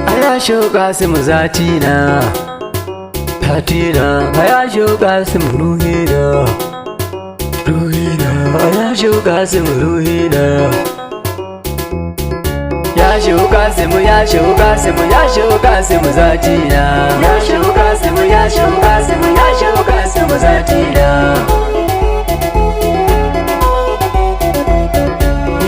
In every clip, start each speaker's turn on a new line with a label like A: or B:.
A: Aya shauƙa su mu zati na aya shauƙa su mu ruhi na aya shauƙa su mu ruhi na ya shauƙa su mu ya shauƙa su mu ya shauƙa su mu zati na ya shauƙa su mu ya shauƙa su mu ya shauƙa su mu zati na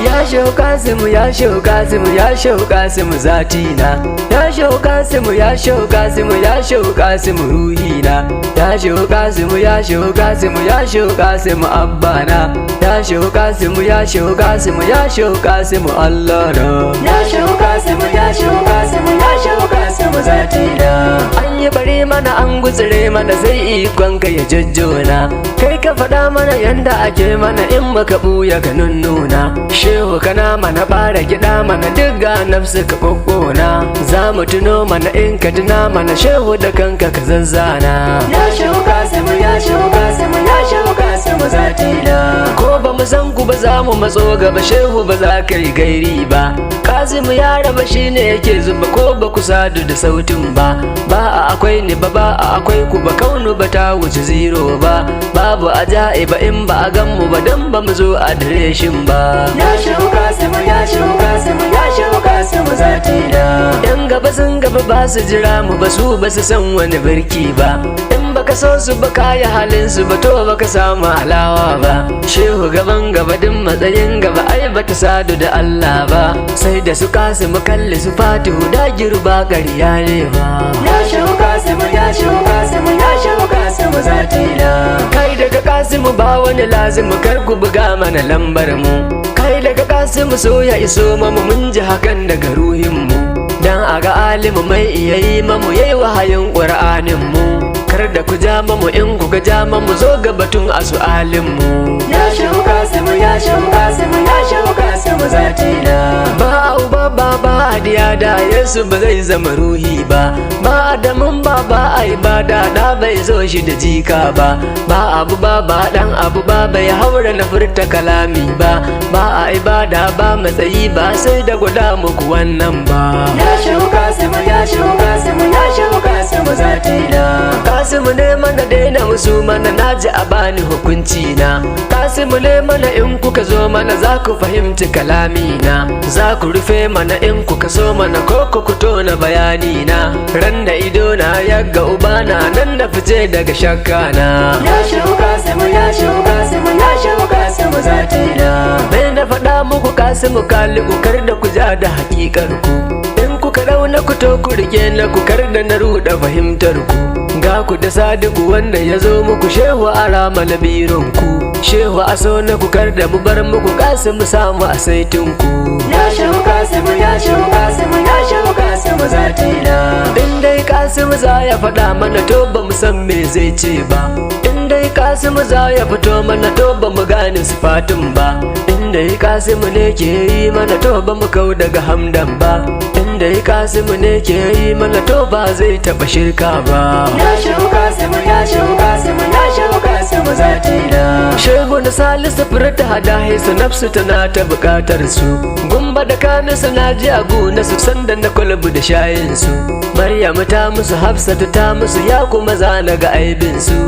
A: ya shauƙa su mu ya shauƙa su mu ya shauƙa su mu zati na ya shauƙa su mu ya shauƙa su mu ya shauƙa su mu ruhi na ya shauƙa su mu ya shauƙa su mu ya shauƙa su mu abba na ya shauƙa su mu ya shauƙa su mu ya shauƙa su mu Allah na ya shauƙa su mu ya shauƙa su mu ya shauƙa su mu zati na an yi bare mana an gutsire mana sai ikon ka ya jajjona kai ka faɗa mana yanda ake mana in baka buya ka nunnuna shehu kana mana bara gida mana duk ga nafsu ka kokkona za mu tuno mana in ka tuna mana shehu da kanka ka zazzana ya shauka mu ya shauka mu ya shauka mu zati na ko ba mu san ku ba za mu matso gaba shehu ba za ka yi gairi ba Kazimu ya raba shine yake zuba ko ba ku sadu da sautin ba ba a akwai ni ba ba a akwai ku ba kaunu ba ta wuce zero ba babu ajaiba in ba a gan mu ba dan ba mu zo a direshin ba ya shauka mu ya shauka mu ya shauka mu zati na yan gaba sun gaba ba su jira mu ba su ba su san wani birki ba in baka so su ba kaya halin su ba to baka samu halawa ba shehu gaban gaba din matsayin gaba ai bata sadu da Allah ba sai da su kasu mu kalli su fatihu da girba ƙarya ne ba ya shauka mu ya shauka mu ya shauka mu zati na kai daga kasimu ba wani lazimu kar ku buga mana lambar mu kai daga kasimu so ya iso mamu mun ji hakan daga ruhin mu dan aga alimu mai iya yi mamu yayi wahayin qur'anin mu kar da ku ja mamu in ku ga ja mamu zo ga batun asu'alin mu ya shauka mu ya shauka mu ya shauka mu zati na ba uba ba adiya da yesu ba zai zama ruhi ba ba adamun ba ba ibada da bai zo shi da jika ba ba abu ba dan abu ba bai haura na furta kalami ba ba a ibada ba matsayi ba sai da gwada muku wannan ba ya shauka mu ya shauka mu ya shauka mu zati na kasimu ne mana daina musu mana naji a bani hukunci na kasimu ne mana in kuka zo mana za ku fahimci kalami na za ku rufe mana in kuka so mana ko ku tona bayani na ran da ido na yaga ubana nan na fice daga shakka na ya shauka mu ya shauka mu ya shauka mu zati na bai na faɗa muku kasimu kaliku kar da ku ja da hakikar ku in kuka dauna ku to ku rike na ku kar da na ruɗa fahimtar ku ga ku da sadiku wanda ya zo muku shehu a rama labirin ku shehu a so na ku kar da mu bar muku kasimu samu a saitin ku ya shauka mu ya shauka mu ya shauka mu zati na in dai kasimu za ya faɗa mana to ba mu san me zai ce ba in dai kasimu za ya fito mana to ba mu gane sifatin ba in dai kasimu ne ke yi mana to ba mu kau daga hamdan ba in dai kasimu ne ke yi mana to ba zai taɓa shirka ba ya shauka mu ya shauka mu ya shauka mu zati na shehu na salisu furta hada su nafsu tana ta bukatar su gumba da kamisu na ji abu na su sanda na kwalbu da shayin su maryamu ta musu hafsatu ta musu ya kuma zana ga aibin su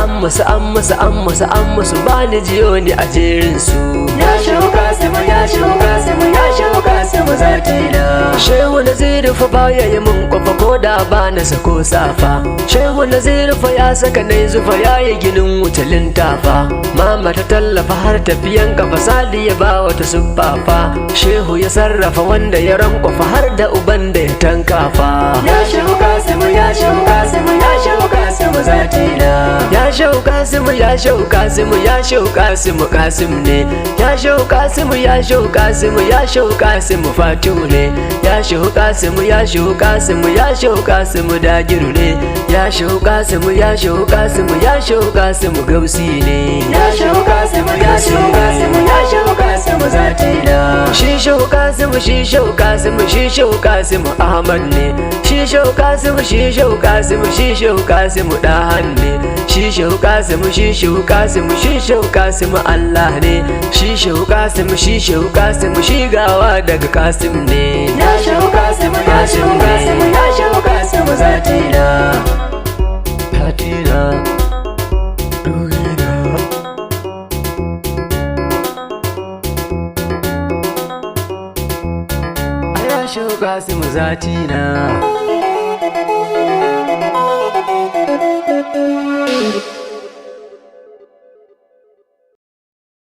A: an musu ba ni jiyo ni a jerin su ya shauka mu ya shauka mu ya shauka mu zati na shehu na zirfa baya yi mun kwafa ko da ba na sako safa shehu na zirfa ya saka nai zufa ya yi ginin wutalin tafa mama ta tallafa har tafiyan kafa sadi ya ba wata suffafa shehu ya sarrafa wanda ya rankwafa har da uban da ya tankafa ya shauka mu ya shauka mu ya shauka mu zati na ya shauka mu ya shauka mu ya shauka mu kasim ne ya shauka mu ya shauka mu ya shauka mu fatu ne ya shauka mu ya shauka mu ya shauka mu dagiru ne ya shauka mu ya shauka mu ya shauka mu gausi ne ya shauka mu ya shauka mu ya shauka mu zati na shi shauka mu shi shauka mu shi shauka mu ahmad ne shi shehu Kasimu shi shehu Kasimu shi shehu Kasimu da hanne shi shehu Kasimu shi shehu Kasimu shi shehu Kasimu Allah ne shi shehu Kasimu shi shehu Kasimu shi gawa daga Kasim ne ya shehu Kasimu ya shehu Kasimu ya shehu Kasimu zatina zatina ruhina ya shehu Kasimu zatina